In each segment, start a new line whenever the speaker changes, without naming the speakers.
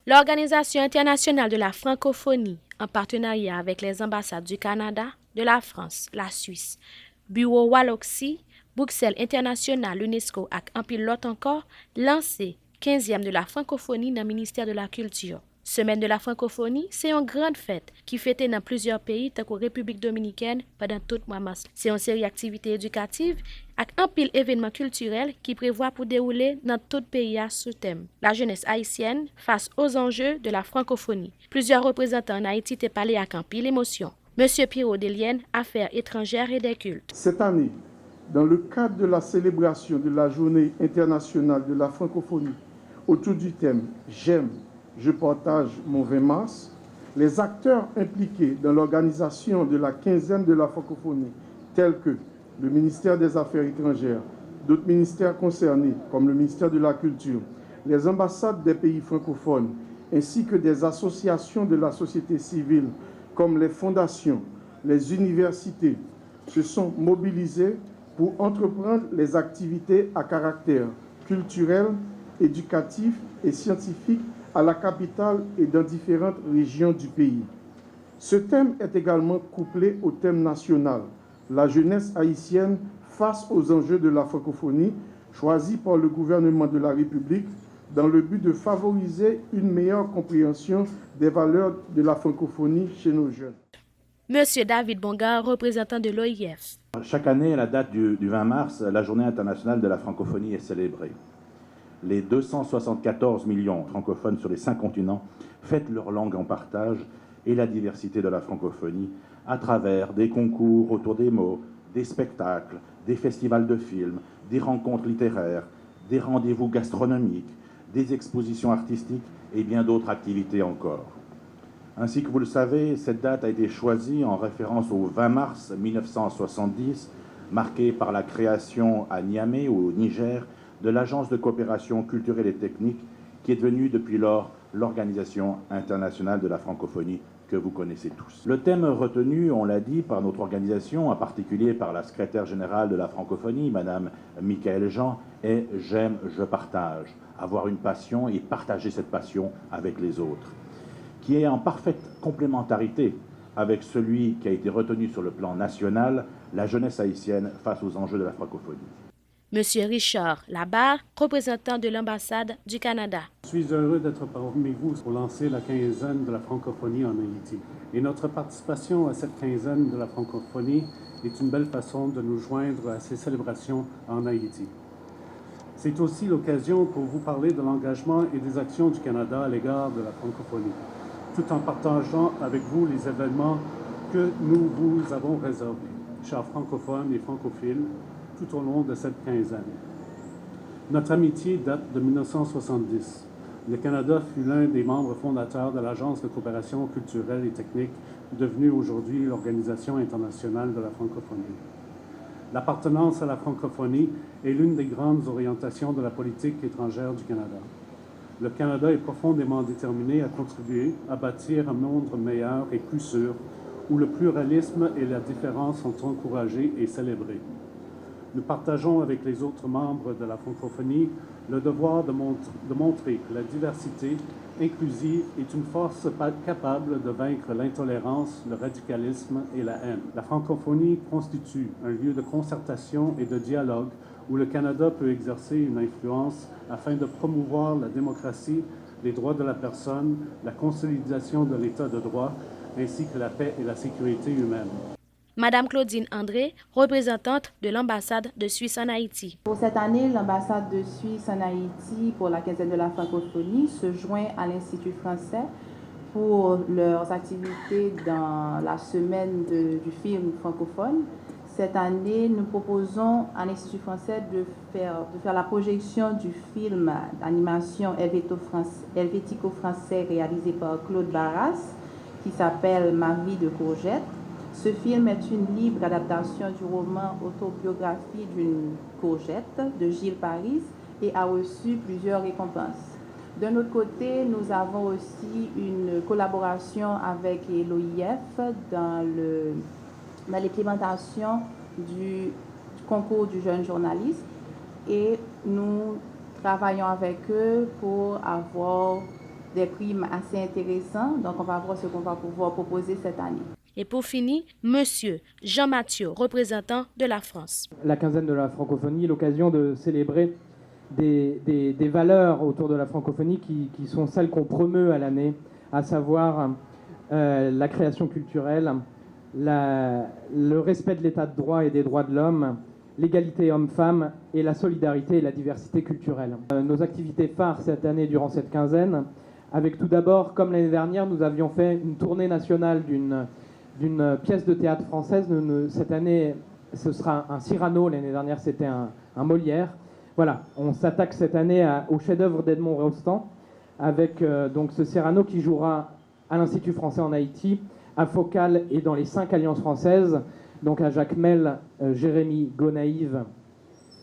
L'Organisation internationale de la francophonie, en partenariat avec les ambassades du Canada, de la France, la Suisse, Bureau Waloxi, Bruxelles International, l'UNESCO et un pilote encore, lancé 15e de la francophonie dans le ministère de la Culture. Semaine de la francophonie, c'est une grande fête qui fêtée dans plusieurs pays, tels que République dominicaine, pendant tout le mois mars. C'est une série d'activités éducatives avec un pile événements culturels qui prévoit pour dérouler dans tout le pays sous thème la jeunesse haïtienne face aux enjeux de la francophonie. Plusieurs représentants en Haïti t'ont parlé avec un pile émotion. Monsieur Pierrot Delienne, Affaires étrangères et des cultes.
Cette année, dans le cadre de la célébration de la Journée internationale de la francophonie, autour du thème J'aime, je partage mon 20 mars, les acteurs impliqués dans l'organisation de la quinzaine de la francophonie, tels que le ministère des Affaires étrangères, d'autres ministères concernés, comme le ministère de la Culture, les ambassades des pays francophones, ainsi que des associations de la société civile, comme les fondations, les universités, se sont mobilisés pour entreprendre les activités à caractère culturel, éducatif et scientifique à la capitale et dans différentes régions du pays. Ce thème est également couplé au thème national, la jeunesse haïtienne face aux enjeux de la francophonie, choisi par le gouvernement de la République dans le but de favoriser une meilleure compréhension des valeurs de la francophonie chez nos jeunes.
Monsieur David Bonga, représentant de l'OIF.
Chaque année, à la date du 20 mars, la Journée internationale de la francophonie est célébrée. Les 274 millions francophones sur les 5 continents fêtent leur langue en partage et la diversité de la francophonie à travers des concours autour des mots, des spectacles, des festivals de films, des rencontres littéraires, des rendez-vous gastronomiques, des expositions artistiques et bien d'autres activités encore. Ainsi que vous le savez, cette date a été choisie en référence au 20 mars 1970, marqué par la création à Niamey, au Niger, de l'Agence de coopération culturelle et technique, qui est devenue depuis lors l'Organisation internationale de la francophonie que vous connaissez tous. Le thème retenu, on l'a dit, par notre organisation, en particulier par la secrétaire générale de la francophonie, Madame Michaëlle Jean, est « J'aime, je partage », avoir une passion et partager cette passion avec les autres, qui est en parfaite complémentarité avec celui qui a été retenu sur le plan national, la jeunesse haïtienne face aux enjeux de la francophonie.
Monsieur Richard Labarre, représentant de l'ambassade du Canada.
Je suis heureux d'être parmi vous pour lancer la quinzaine de la francophonie en Haïti. Et notre participation à cette quinzaine de la francophonie est une belle façon de nous joindre à ces célébrations en Haïti. C'est aussi l'occasion pour vous parler de l'engagement et des actions du Canada à l'égard de la francophonie, tout en partageant avec vous les événements que nous vous avons réservés, chers francophones et francophiles, tout au long de cette quinzaine. Notre amitié date de 1970. Le Canada fut l'un des membres fondateurs de l'Agence de coopération culturelle et technique, devenue aujourd'hui l'Organisation internationale de la francophonie. L'appartenance à la francophonie est l'une des grandes orientations de la politique étrangère du Canada. Le Canada est profondément déterminé à contribuer à bâtir un monde meilleur et plus sûr, où le pluralisme et la différence sont encouragés et célébrés. Nous partageons avec les autres membres de la francophonie le devoir de montrer que la diversité inclusive est une force capable de vaincre l'intolérance, le radicalisme et la haine. La francophonie constitue un lieu de concertation et de dialogue où le Canada peut exercer une influence afin de promouvoir la démocratie, les droits de la personne, la consolidation de l'état de droit, ainsi que la paix et la sécurité humaine.
Madame Claudine André, représentante de l'ambassade de Suisse en Haïti.
Pour cette année, l'ambassade de Suisse en Haïti pour la quinzaine de la francophonie se joint à l'Institut français pour leurs activités dans la semaine du film francophone. Cette année, nous proposons à l'Institut français de faire la projection du film d'animation helvético-français réalisé par Claude Barras qui s'appelle Ma vie de courgette. Ce film est une libre adaptation du roman Autobiographie d'une courgette de Gilles Paris et a reçu plusieurs récompenses. D'un autre côté, nous avons aussi une collaboration avec l'OIF dans l'implémentation du concours du jeune journaliste et nous travaillons avec eux pour avoir des primes assez intéressants. Donc, on va voir ce qu'on va pouvoir proposer cette année.
Et pour finir, Monsieur Jean Mathieu, représentant de la France.
La quinzaine de la francophonie est l'occasion de célébrer des valeurs autour de la francophonie qui sont celles qu'on promeut à l'année, à savoir la création culturelle, le respect de l'état de droit et des droits de l'homme, l'égalité homme-femme et la solidarité et la diversité culturelle. Nos activités phares cette année durant cette quinzaine, avec tout d'abord, comme l'année dernière, nous avions fait une tournée nationale d'une pièce de théâtre française. Cette année, ce sera un Cyrano. L'année dernière, c'était un Molière. Voilà, on s'attaque cette année au chef-d'œuvre d'Edmond Rostand avec donc ce Cyrano qui jouera à l'Institut français en Haïti, à Focal et dans les 5 alliances françaises, donc à Jacmel, Jérémy, Gonaïves,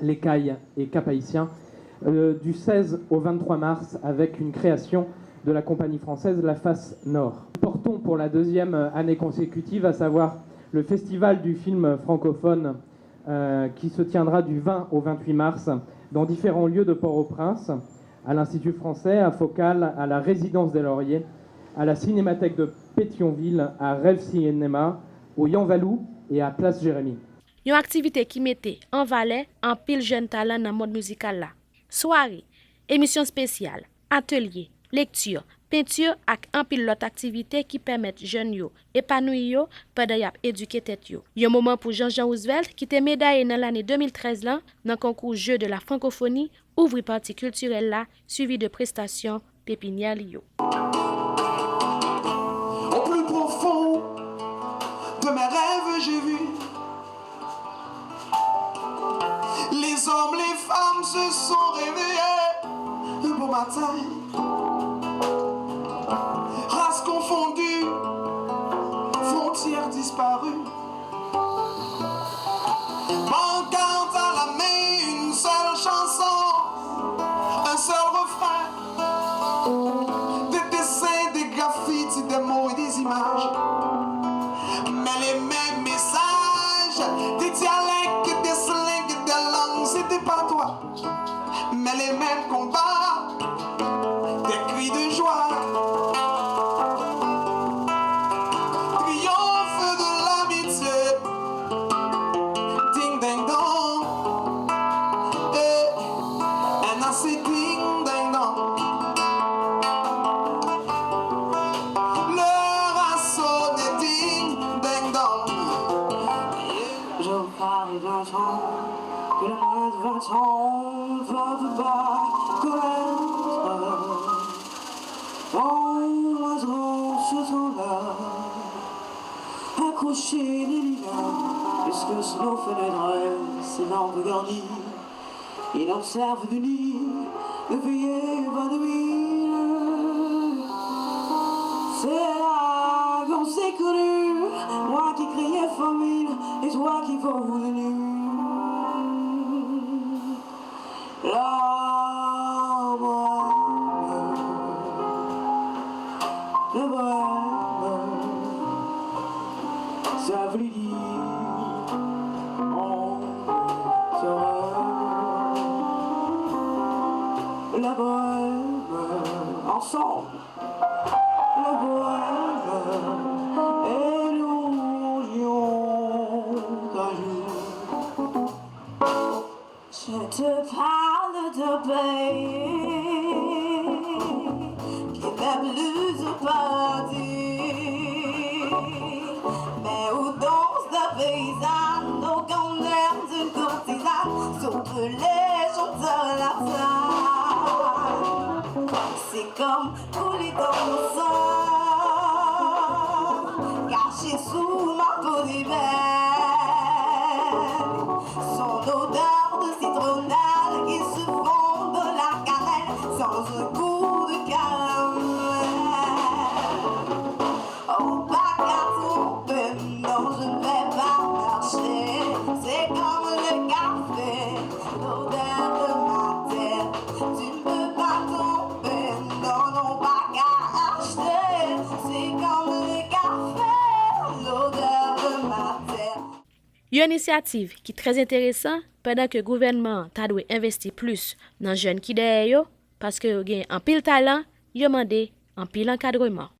l'Écaille et Cap-Haïtien, du 16 au 23 mars avec une création de la compagnie française La Face Nord. Nous portons pour la 2e année consécutive, à savoir le festival du film francophone qui se tiendra du 20 au 28 mars dans différents lieux de Port-au-Prince, à l'Institut français, à Focal, à la Résidence des Lauriers, à la Cinémathèque de Pétionville, à Rêve Cinéma, au Yanvalou et à Place Jérémy.
Une activité qui mettait en valeur un pile jeune talent dans le monde musical là. Soirée, émission spéciale, atelier, lecture, peinture ak un pile l'autre activité qui permettent jeunes yo épanouir yo pendant y a éduquer tête yo. Un moment pour Jean-Jean Roosevelt qui était médaillé dans l'année 2013 là dans concours jeu de la francophonie, ouvri partie culturelle là suivi de prestations pépinière yo.
Au plus profond de mes rêves, j'ai vu les hommes, les femmes se sont réveillés un beau matin. Races confondues, frontières disparues. Pancarte à la main, une seule chanson, un seul refrain. Des dessins, des graffitis, des mots et des images. Mais les mêmes messages, des dialectes, des slangs, des langues, c'était pas toi. Mais les mêmes combats, des cris de joie. Triomphe de l'amitié. Ding ding dong. And I say ding ding dong. L'heure a sonné, ding ding dong.
Je parie d'un temps que les moins de 20 ans ne peuvent pas connaître. On oiseau ce temps-là, accroché les lilas, puisque sous nos fenêtres, ces lampes garnies, il observe du nid de veiller 20 000. C'est là qu'on s'est connus, moi qui criais famine et toi qui faut venu. La bohème, la bohème, ça voulait dire on serait la bohème, ensemble, la bohème, et nous mangions un jour. Je te parle de pays qui n'a plus de paradis, mais où danse la paysanne au corner d'une courtisane, sauf les gens de la salle. C'est comme couler dans mon sang, caché sous ma peau d'hiver, son odeur de citronnelle qui se fond de la cannelle sans un coup de caramel. Au bac à tromper, non je ne vais pas marcher, c'est comme le café, l'odeur de ma terre. Tu ne peux pas tomber, non pas qu'à acheter, c'est comme le café, l'odeur de ma terre.
Une initiative qui est très intéressante pendant que le gouvernement a dû investir plus dans les jeunes qui derrière parce que ont un pile talent yo mande en pile encadrement.